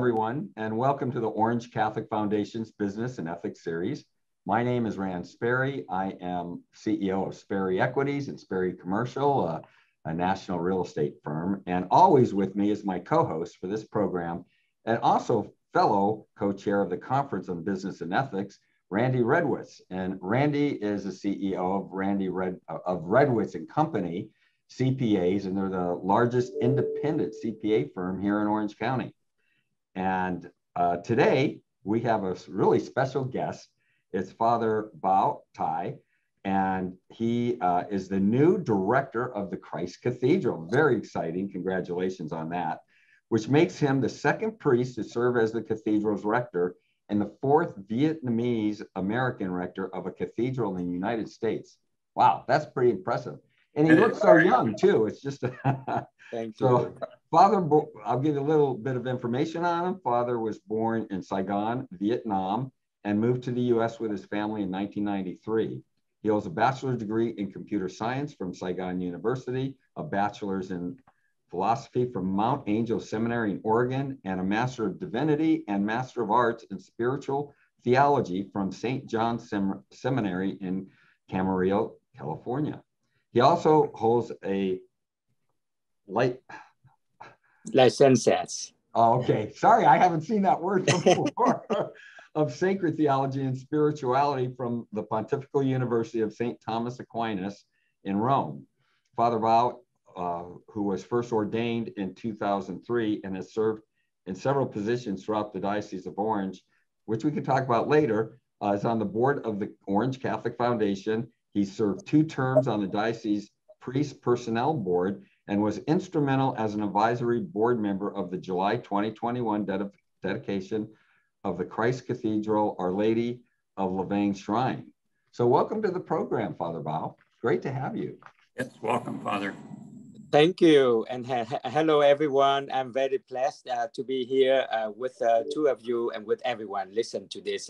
everyone, and welcome to the Orange Catholic Foundation's Business and Ethics Series. My name is Rand Sperry. I am CEO of Sperry Equities and Sperry Commercial, a national real estate firm. And always with me is my co-host for this program, and also fellow co-chair of the Conference on Business and Ethics, Randy Redwitz. And Randy is the CEO of Redwitz and Company, CPAs, and they're the largest independent CPA firm here in Orange County. And today we have a really special guest. It's Father Bao Thai, and he is the new director of the Christ Cathedral. Very exciting. Congratulations on that, which makes him the second priest to serve as the cathedral's rector and the fourth Vietnamese American rector of a cathedral in the United States. Wow, that's pretty impressive. And he looks so young too. It's just Thank you. So Father, I'll give you a little bit of information on him. Father was born in Saigon, Vietnam, and moved to the US with his family in 1993. He holds a bachelor's degree in computer science from Saigon University, a bachelor's in philosophy from Mount Angel Seminary in Oregon, and a Master of Divinity and Master of Arts in Spiritual Theology from St. John's Seminary in Camarillo, California. He also holds a licenses. Oh, okay. Sorry, I haven't seen that word before. Of Sacred Theology and Spirituality from the Pontifical University of St. Thomas Aquinas in Rome. Father Bao, who was first ordained in 2003 and has served in several positions throughout the Diocese of Orange, which we could talk about later, is on the board of the Orange Catholic Foundation. He served 2 terms on the Diocese Priest Personnel Board and was instrumental as an advisory board member of the July 2021 dedication of the Christ Cathedral, Our Lady of Lavang Shrine. So welcome to the program, Father Bao. Great to have you. Yes, welcome, Father. Thank you, and hello everyone. I'm very blessed to be here with 2 of you and with everyone listen to this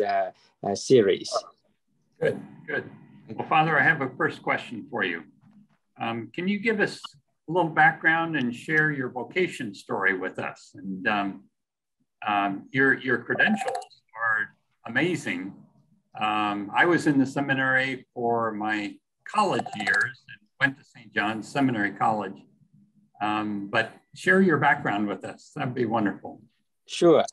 series. Good, good. Well, Father, I have a first question for you. Can you give us a little background and share your vocation story with us? And your credentials are amazing. I was in the seminary for my college years and went to St. John's Seminary College. But share your background with us. That'd be wonderful. Sure.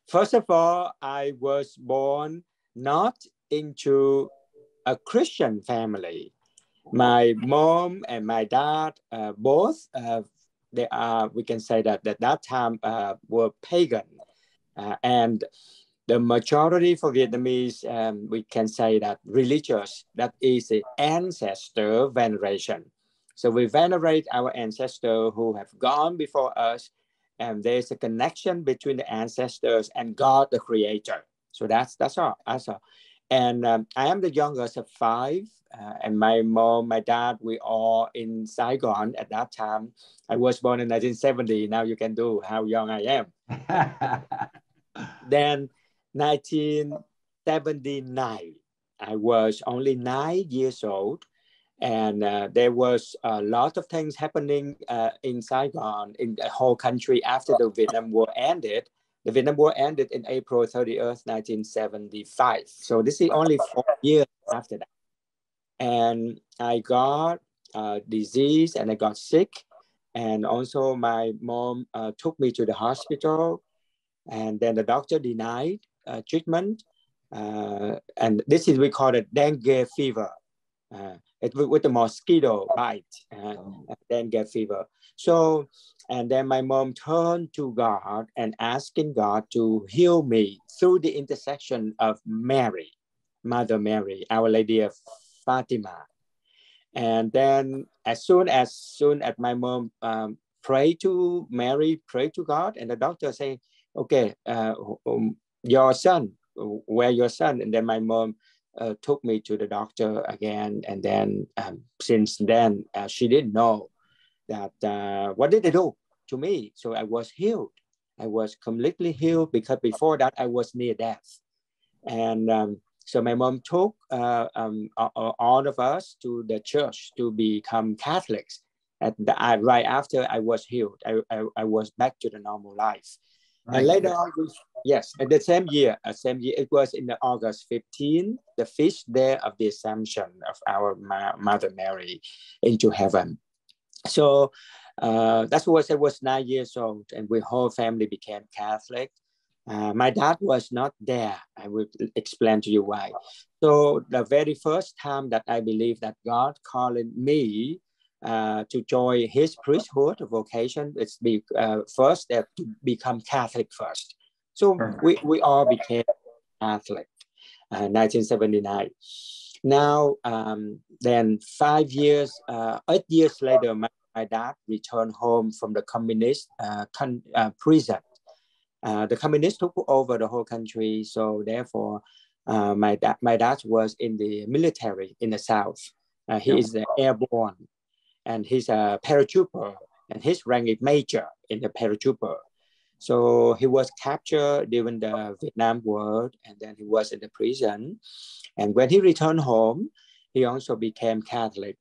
First of all, I was born not into a Christian family. My mom and my dad both, they are, we can say that at that time were pagan. And the majority for Vietnamese, we can say that religious, that is the ancestor veneration. So we venerate our ancestors who have gone before us, and there's a connection between the ancestors and God, the creator. So that's all. And I am the youngest of 5, and my mom, my dad, we all in Saigon at that time. I was born in 1970. Now you can do how young I am. Then 1979, I was only 9 years old, and there was a lot of things happening in Saigon, in the whole country after the Vietnam War ended. The Vietnam War ended in April 30th, 1975. So this is only 4 years after that. And I got disease and I got sick. And also my mom took me to the hospital, and then the doctor denied treatment. And this is, we call it dengue fever. It with the mosquito bite, dengue fever. So, and then my mom turned to God and asking God to heal me through the intercession of Mary, Mother Mary, Our Lady of Fatima. And then as soon as my mom prayed to Mary, prayed to God, and the doctor say, okay, your son, where your son? And then my mom took me to the doctor again. And then since then, she didn't know that, what did they do to me? So I was healed. I was completely healed, because before that I was near death. And so my mom took all of us to the church to become Catholics. Right after I was healed, I was back to the normal life. Right. And later on, yes, at the same year, it was in the August 15, the feast day of the Assumption of our Mother Mary into heaven. So that was, I was 9 years old, and we whole family became Catholic. My dad was not there. I will explain to you why. So the very first time that I believe that God calling me to join his priesthood vocation, it's first to become Catholic first. So we all became Catholic, 1979. Now, then 8 years later, my dad returned home from the communist prison. The communists took over the whole country, so therefore, my dad was in the military in the South. He is airborne, and he's a paratrooper, and his rank is major in the paratrooper. So he was captured during the Vietnam War, and then he was in the prison. And when he returned home, he also became Catholic.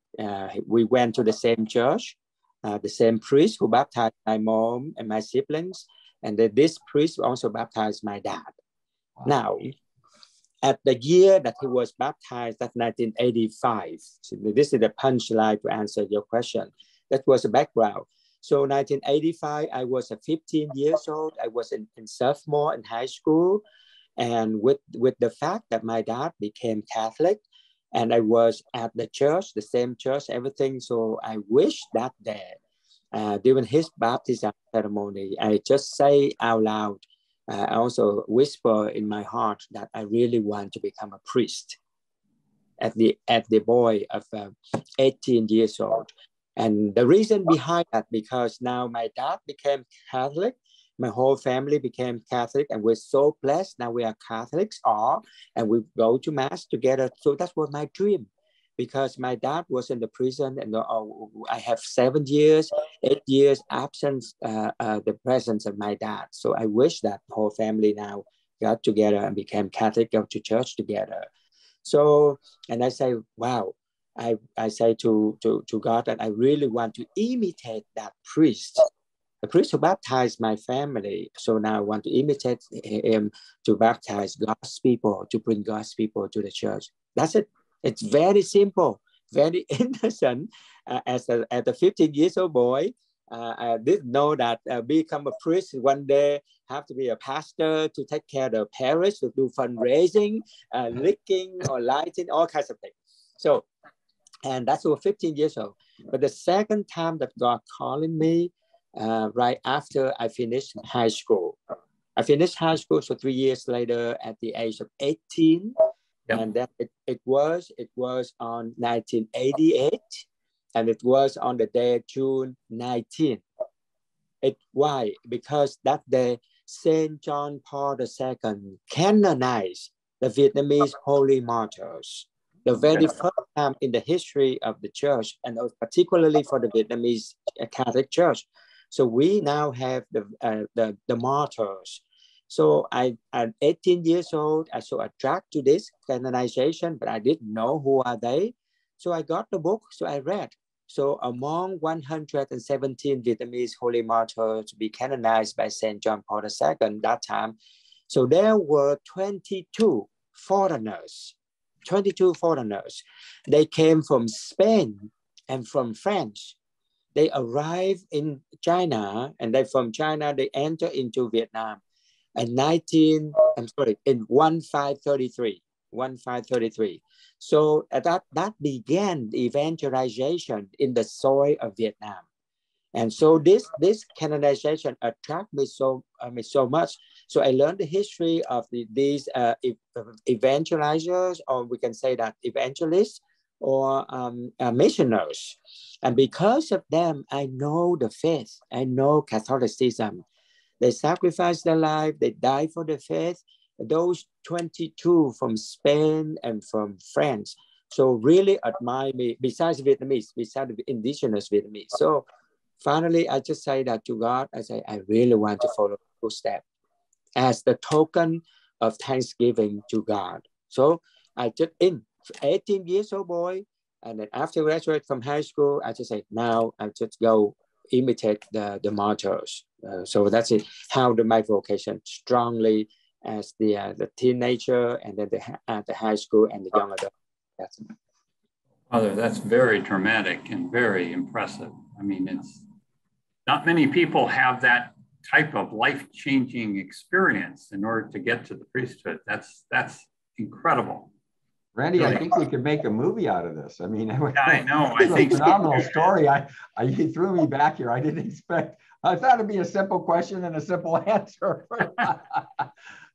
We went to the same church, the same priest who baptized my mom and my siblings. And then this priest also baptized my dad. Wow. Now, at the year that he was baptized, that's 1985. So this is the punchline to answer your question. That was the background. So 1985, I was 15 years old. I was in sophomore in high school. And with the fact that my dad became Catholic, and I was at the church, the same church, everything. So I wish that day, during his baptism ceremony, I just say out loud, I also whisper in my heart that I really want to become a priest at the boy of 18 years old. And the reason behind that, because now my dad became Catholic, my whole family became Catholic, and we're so blessed. Now we are Catholics all, and we go to Mass together. So that was my dream, because my dad was in the prison, and I have 7 years, 8 years absence, the presence of my dad. So I wish that the whole family now got together and became Catholic, go to church together. So, and I say, wow, I say to God that I really want to imitate that priest, the priest who baptized my family. So now I want to imitate him to baptize God's people, to bring God's people to the church. That's it. It's very simple, very innocent. As a 15 years old boy, I didn't know that become a priest one day, have to be a pastor to take care of the parish, to do fundraising, licking or lighting, all kinds of things. So, and that's over 15 years old. But the second time that God calling me, right after I finished high school. I finished high school, so 3 years later at the age of 18. Yep. And then it was on 1988, and it was on the day June 19. Why? Because that day, Saint John Paul II canonized the Vietnamese holy martyrs. The very first time in the history of the church, and particularly for the Vietnamese Catholic Church. So we now have the martyrs. So I'm 18 years old. I so attracted to this canonization, but I didn't know who are they. So I got the book, so I read. So among 117 Vietnamese holy martyrs to be canonized by Saint John Paul II that time, so there were 22 foreigners. They came from Spain and from France. They arrived in China, and then from China, they entered into Vietnam in 1533. So that began the evangelization in the soil of Vietnam. And so this canonization attracted me so much. So I learned the history of these evangelizers, or we can say that evangelists, or missionaries. And because of them, I know the faith. I know Catholicism. They sacrificed their life. They died for the faith. Those 22 from Spain and from France. So really admire me, besides Vietnamese, besides the indigenous Vietnamese. So finally, I just say that to God. I say, I really want to follow the footsteps as the token of thanksgiving to God. So I just, 18 years old boy, and then after graduate from high school, I just say, now I just go imitate the martyrs. So that's it. How my vocation strongly as the teenager, and then the high school and the young adult. That's it. Father, that's very dramatic and very impressive. I mean, it's not many people have that type of life-changing experience in order to get to the priesthood. That's incredible. Randy, I think we could make a movie out of this. I mean, yeah, I know. I think a phenomenal story. You threw me back here. I didn't expect. I thought it'd be a simple question and a simple answer.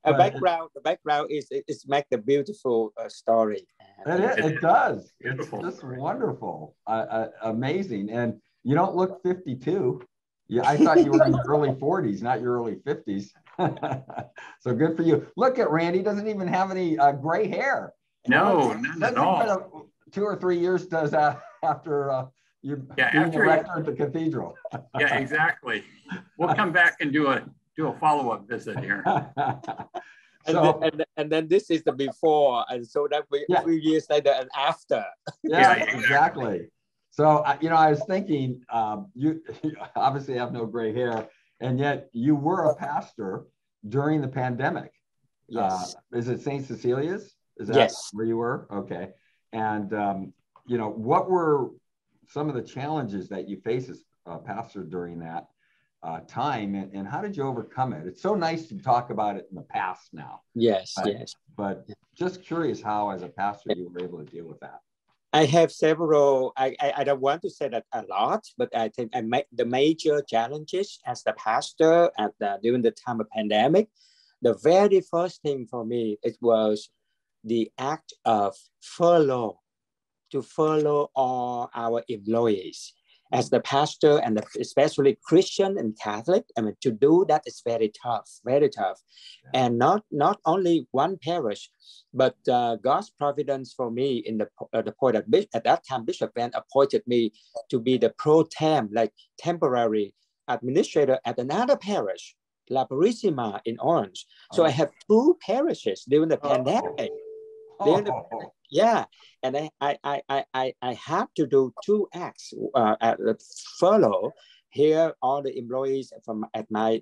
The background is make the beautiful story. It does. Beautiful. It's just wonderful, amazing. And you don't look 52. Yeah, I thought you were in your early 40s, not your early 50s. So good for you. Look at Randy, doesn't even have any gray hair. No, none at all. 2 or 3 years does after you being the rector at the cathedral. Yeah, exactly. We'll come back and do a follow-up visit here. And then this is the before, and so that a few years later and after. Yeah, exactly. So I was thinking, you obviously have no gray hair, and yet you were a pastor during the pandemic. Yes. Is it St. Cecilia's? Is that yes. where you were? Okay. And what were some of the challenges that you faced as a pastor during that time, and how did you overcome it? It's so nice to talk about it in the past now. Yes, but just curious how, as a pastor, you were able to deal with that. I have several. I don't want to say that a lot, but I think the major challenges as the pastor during the time of pandemic. The very first thing for me, it was the act of furlough, to furlough all our employees. As the pastor, and especially Christian and Catholic, I mean, to do that is very tough, very tough. Yeah. And not only one parish, but God's providence for me in the point at that time, Bishop Van appointed me to be the pro tem, like temporary administrator at another parish, La Purísima in Orange. So I have 2 parishes during the pandemic. Yeah, and I had to do 2 acts at the furlough. Here, all the employees from at my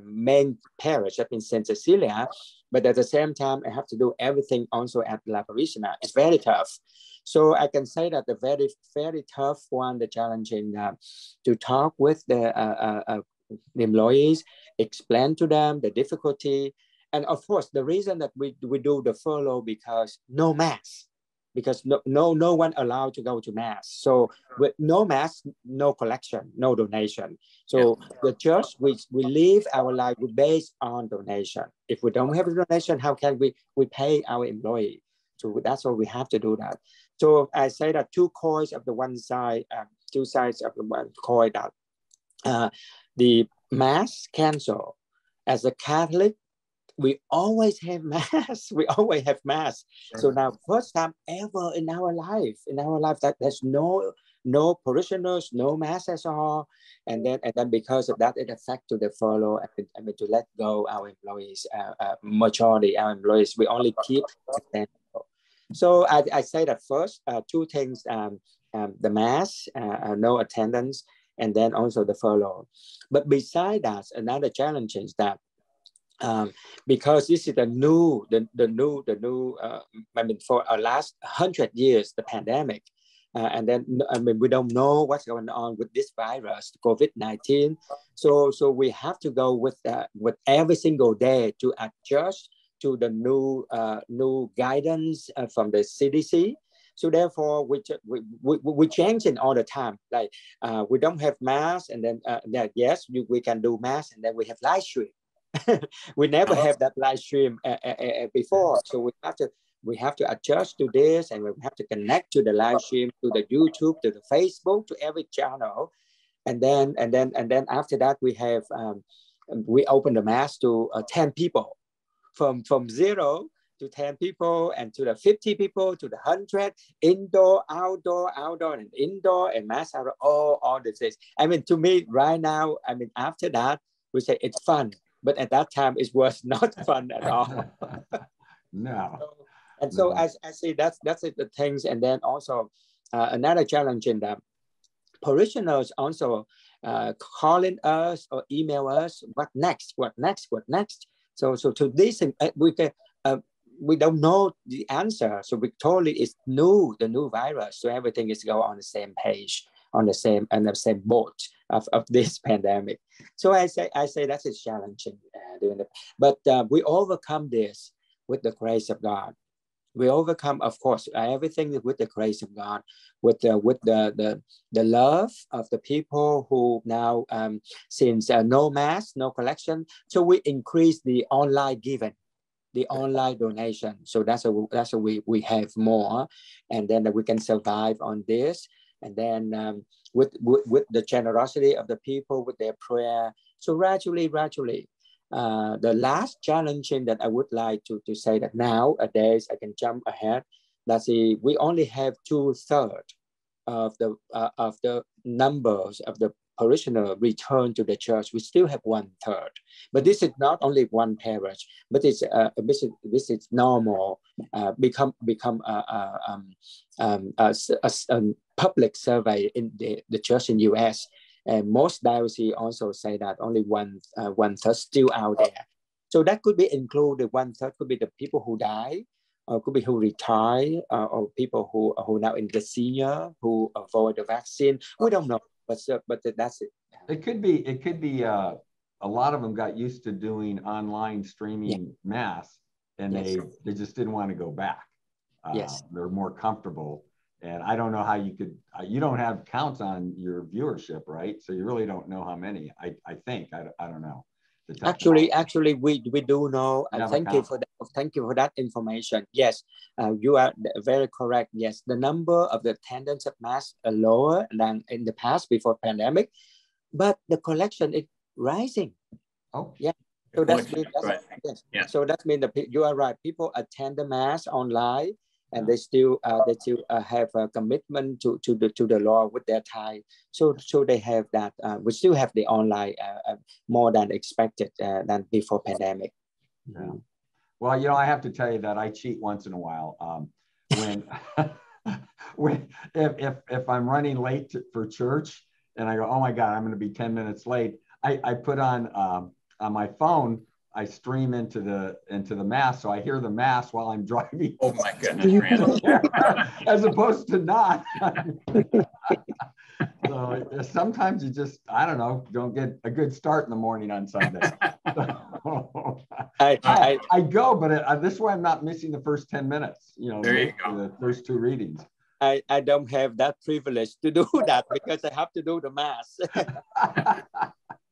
main parish, that means Saint Cecilia, but at the same time, I have to do everything also at La Purísima. It's very tough. So I can say that the very, very tough one, the challenging to talk with the employees, explain to them the difficulty. And of course, the reason that we do the furlough because no mass, because no one allowed to go to mass. So with no mass, no collection, no donation. So the church, we live our life based on donation. If we don't have a donation, how can we pay our employee? So that's why we have to do that. So I say that 2 coins of the one side, 2 sides of the one coin, that the mass cancel. As a Catholic, we always have mass. We always have mass. So now, first time ever in our life that there's no parishioners, no mass at all. And then because of that, it affected the furlough. I mean, to let go our employees, majority our employees, we only keep 10 people. So I say that first, 2 things: the mass, no attendance, and then also the furlough. But beside that, another challenge is that. Because this is the new, I mean, for our last 100 years, the pandemic, and then I mean, we don't know what's going on with this virus, COVID-19. So we have to go with every single day to adjust to the new guidance from the CDC. So therefore, we change it all the time. Like we don't have mass, and then yes, we can do mass, and then we have live stream. We never have that live stream before, so we have to adjust to this, and we have to connect to the live stream, to the YouTube, to the Facebook, to every channel, and then after that we open the mass to 10 people, from 0 to 10 people, and to the 50 people, to the 100, indoor, outdoor, and indoor, and mass outdoor, all the things. I mean, to me right now, I mean, after that we say it's fun. But at that time, it was not fun at all. No. So as I say, that's the things. And then also another challenge in that parishioners also, calling us or email us, what next, what next, what next. So to this, we don't know the answer. So we told it's new, the new virus. So everything is go on the same page, on the same boat of this pandemic. So I say that is challenging doing it. But we overcome this with the grace of God. We overcome, of course, everything with the grace of God, with the love of the people who now, since no mass, no collection, so we increase the online giving, the online donation. So that's we have more, and then we can survive on this. And then with the generosity of the people, with their prayer. So gradually. The last challenging that I would like to say that nowadays I can jump ahead. That's we only have 2/3 of the numbers of the parishioner return to the church. We still have 1/3, but this is not only one parish, but it's this is normal. Become a public survey in the church in U.S. And most dioceses also say that only 1/3 still out there. So that could be included. 1/3 could be the people who die, or could be who retire, or people who now in the senior who avoid the vaccine. We don't know, but that's it. It could be a lot of them got used to doing online streaming mass, and they just didn't want to go back. They're more comfortable. And I don't know how you could, you don't have counts on your viewership, right? So you really don't know how many, I think, I don't know. Actually, we do know. Thank you for that information. Yes, you are very correct. Yes, the number of the attendance of mass are lower than in the past before pandemic, but the collection is rising. Oh, yeah. So that's yes. Yeah. So that means you are right. People attend the mass online, and they still have a commitment to the Lord with their tithe. So they have that. We still have the online more than expected than before pandemic. Yeah. Well, I have to tell you that I cheat once in a while. If I'm running late for church and I go, oh my God, I'm going to be 10 minutes late, I put on my phone. I stream into the mass, so I hear the mass while I'm driving. Oh my goodness, as opposed to not. So sometimes you just, I don't know, don't get a good start in the morning on Sunday. I go, but this way I'm not missing the first 10 minutes. There you go. The first two readings. I don't have that privilege to do that because I have to do the mass.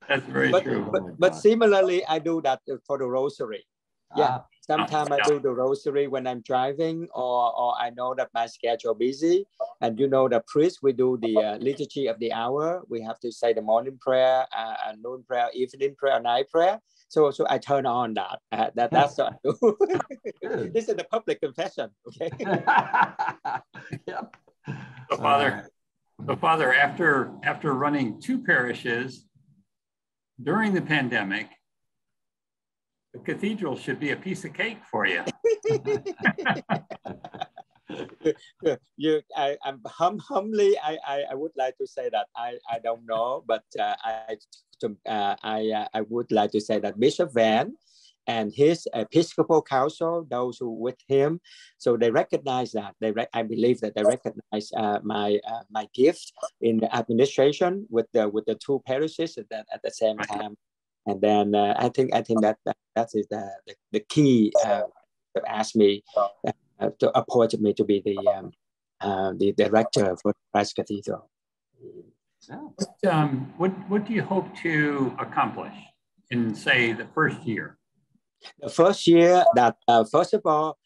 That's very true. But similarly, I do that for the rosary. Yeah, sometimes I do the rosary when I'm driving, or I know that my schedule busy. And the priest, we do the liturgy of the hour. We have to say the morning prayer, noon prayer, evening prayer, night prayer. So I turn on that. That's what I do. This is the public confession. Okay. Yep. So Father, after running 2 parishes during the pandemic, the cathedral should be a piece of cake for you. Humbly, I would like to say that I don't know, but I would like to say that Bishop Van and his Episcopal Council, those who with him, so they recognize that. I believe that they recognize my gift in the administration with the 2 parishes at the same time. And then I think that is the key to ask me to appoint me to be the rector for Christ Cathedral. What do you hope to accomplish in, say, the first year? The first year, that first of all,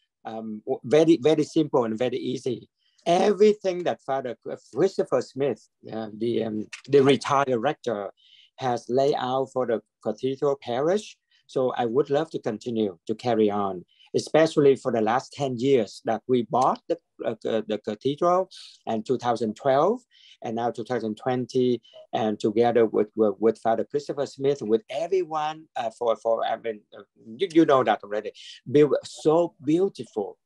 very, very simple and very easy. Everything that Father Christopher Smith, the retired rector, has laid out for the cathedral parish. So I would love to continue to carry on, especially for the last 10 years that we bought the cathedral in 2012 and now 2020, and together with Father Christopher Smith, with everyone you know that already. So beautiful.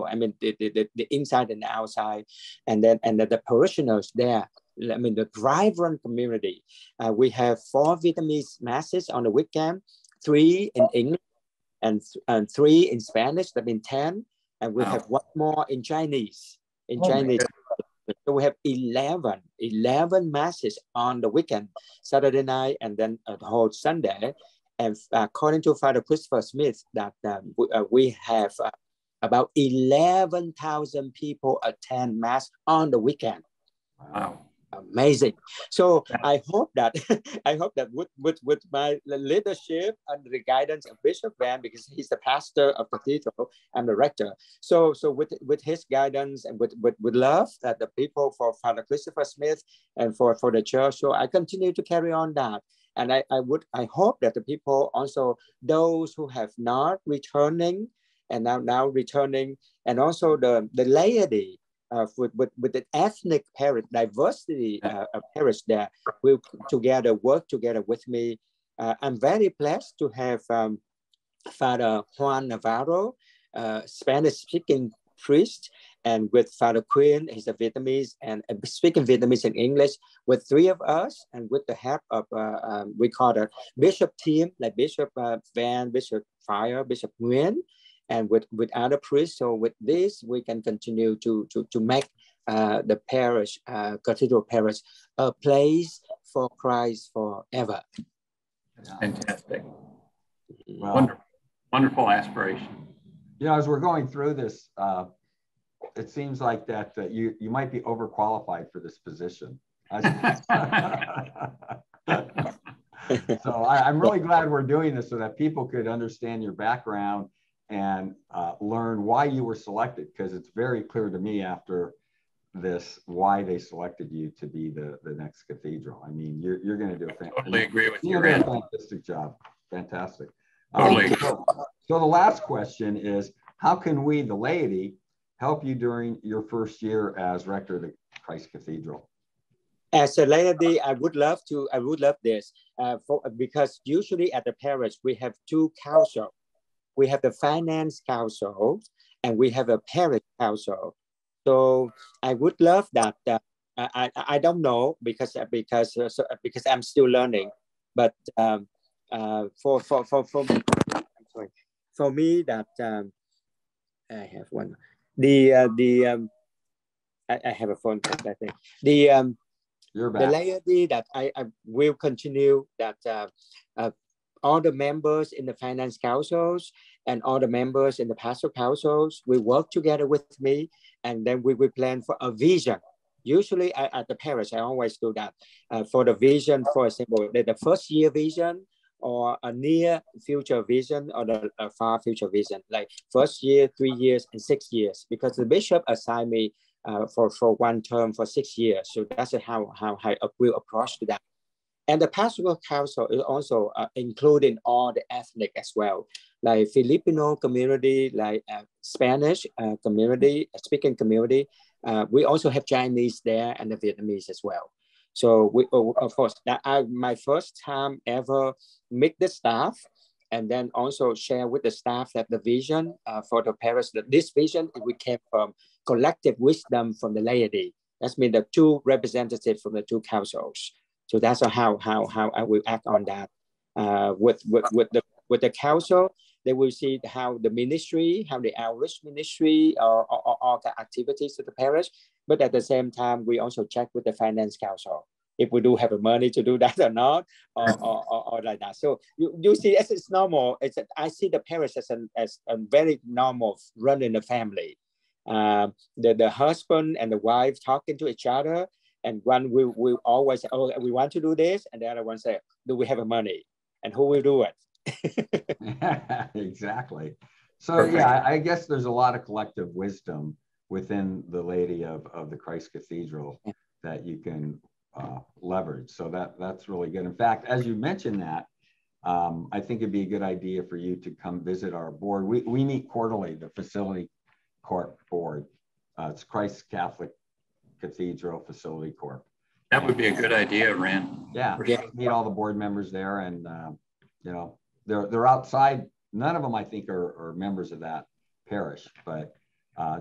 I mean, the inside and the outside, and then the parishioners there. I mean, the vibrant community. We have 4 Vietnamese masses on the weekend, 3 in English, and 3 in Spanish. That means 10, and we have 1 more in Chinese. So we have 11 masses on the weekend, Saturday night, and then the whole Sunday. And according to Father Christopher Smith, that we have about 11,000 people attend Mass on the weekend. Wow. Amazing. So I hope that with my leadership under the guidance of Bishop Van, because he's the pastor of the cathedral, I'm the rector. So with his guidance and with love that the people for Father Christopher Smith and for the church, so I continue to carry on that. And I hope that the people also, those who have not returning and now returning, and also the laity, with the ethnic parish, diversity of parish that will work together with me. I'm very blessed to have Father Juan Navarro, Spanish-speaking priest, and with Father Quinn, he's a Vietnamese, and speaking Vietnamese and English, with 3 of us, and with the help of, we call it a bishop team, like Bishop Van, Bishop Fire, Bishop Nguyen, and with other priests. So with this, we can continue to make the parish, Cathedral Parish, a place for Christ forever. Fantastic. Well, wonderful aspiration. You know, as we're going through this, it seems like that you might be overqualified for this position. So I'm really glad we're doing this so that people could understand your background and learn why you were selected, because it's very clear to me after this why they selected you to be the next cathedral. I mean, you're going to do a fantastic job. Fantastic. So the last question is, how can we, the laity, help you during your first year as rector of the Christ Cathedral? As a laity, I would love this, because usually at the parish, we have 2 councils. We have the finance council and we have a parish council. So I would love that. I don't know because I'm still learning, but for me that I have one. I have a phone. I think the laity that I will continue that. All the members in the finance councils and all the members in the pastoral councils will work together with me, and then we will plan for a vision. Usually at the parish, I always do that for the vision, for example, the first year vision or a near future vision or the far future vision, like first year, 3 years, and 6 years, because the bishop assigned me for 1 term for 6 years. So that's how I will approach to that. And the pastoral council is also including all the ethnic as well, like Filipino community, like Spanish community, speaking community. We also have Chinese there and the Vietnamese as well. So we, of course, my first time ever meet the staff, and then also share with the staff that the vision for the parish, that this vision, we came from collective wisdom from the laity. That's mean the 2 representatives from the 2 councils. So that's how I will act on that. With the council, they will see how the ministry, how the outreach ministry, or all the activities of the parish. But at the same time, we also check with the finance council if we do have the money to do that or not, or like that. So you see, it's normal. I see the parish as a very normal running a family. The husband and the wife talking to each other. And one will always say, oh, we want to do this. And the other one say, do we have the money? And who will do it? Exactly. So yeah, I guess there's a lot of collective wisdom within the laity of the Christ Cathedral that you can leverage. So that's really good. In fact, as you mentioned that, I think it'd be a good idea for you to come visit our board. We meet quarterly, the Facility Corp board. It's Christ Catholic Cathedral Facility Corp. That would be a good idea, Rand. Yeah, meet all the board members there, and you know, they're outside. None of them, I think, are members of that parish, but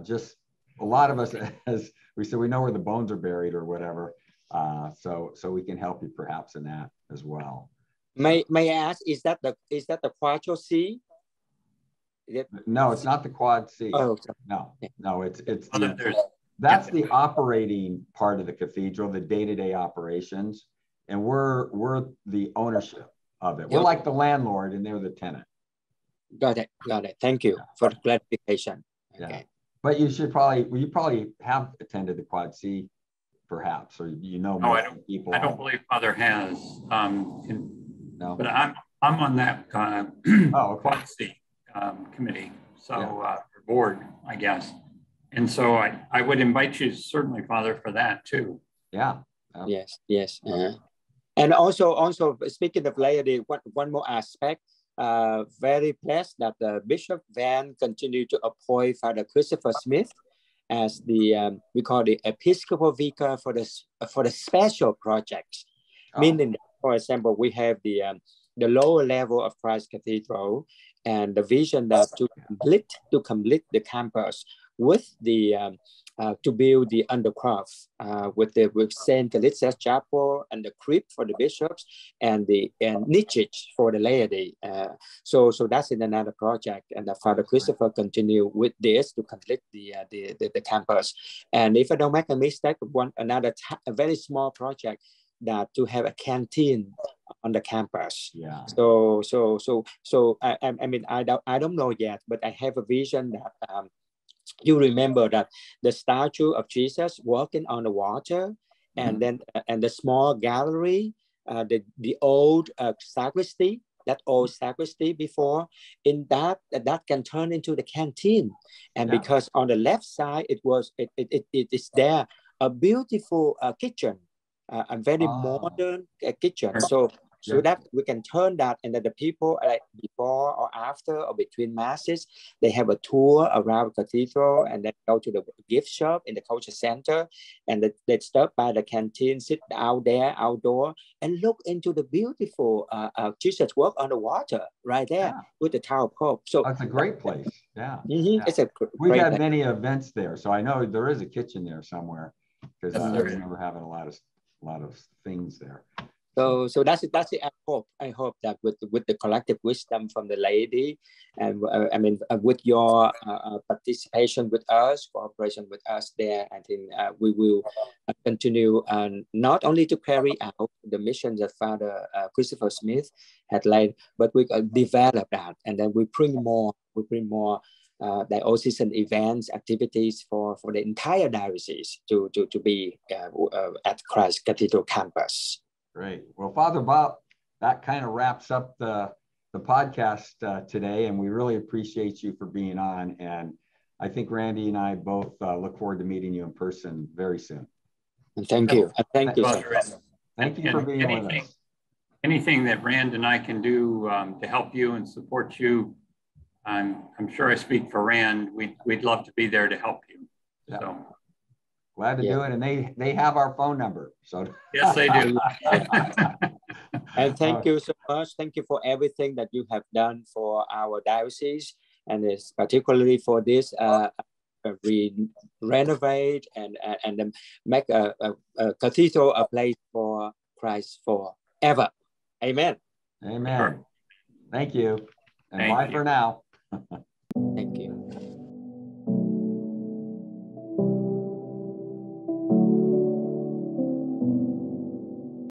just a lot of us, as we said, we know where the bones are buried or whatever. So we can help you perhaps in that as well. May I ask, is that the Quattro C? No, it's not the Quad C. Oh, no, it's that's the operating part of the cathedral, the day-to-day operations, and we're the ownership of it. We're like the landlord, and they're the tenant. Got it. Thank you for the clarification. Okay. Yeah. But you probably have attended the Quad C, perhaps, or No, I don't believe Father has. No. But I'm on that Quad C committee, so board, I guess. And so I would invite you, certainly, Father, for that too. Yeah. Yes. And also speaking of laity, one more aspect. Very blessed that Bishop Van continued to appoint Father Christopher Smith as the we call the Episcopal Vicar for the special projects. Meaning, for example, we have the lower level of Christ Cathedral and the vision that to complete the campus with the to build the undercroft with Saint Calixtus Chapel and the crypt for the bishops and niches for the laity. So that's in another project, and Father Christopher continue with this to complete the campus. And if I don't make a mistake, a very small project that to have a canteen on the campus. Yeah. So I mean I don't know yet, but I have a vision that you remember that the statue of Jesus walking on the water, and then and the small gallery, the old sacristy, that old sacristy before, in that can turn into the canteen, and because on the left side it is there a beautiful kitchen. A very modern kitchen. So that we can turn that, and that the people like before or after or between masses, they have a tour around the cathedral and then go to the gift shop in the culture center, and they stop by the canteen, sit out there outdoor, and look into the beautiful Jesus work on the water right there with the Tower of Hope. So that's a great place. Yeah. It's a great We've had place. many events there, so I know there is a kitchen there somewhere, because I remember having a lot of things there. So that's it. I hope that with the collective wisdom from the laity, and with your participation with us, cooperation with us there, I think we will continue not only to carry out the mission that Father Christopher Smith had laid, but we develop that, and then we bring more diocesan events, activities for the entire diocese to be at Christ Cathedral campus. Great. Well, Father Bao, that kind of wraps up the podcast today, and we really appreciate you for being on. And I think Randy and I both look forward to meeting you in person very soon. And thank you. Thank you. Thank you for being with us. Anything that Rand and I can do to help you and support you, I'm sure I speak for Rand. We'd love to be there to help you. Yeah. So. Glad to do it, and they have our phone number. So yes, they do. And thank you so much. Thank you for everything that you have done for our diocese, and it's particularly for this renovate and make a cathedral a place for Christ forever. Amen. Amen. Thank you. And Thank bye you. for now. Thank you.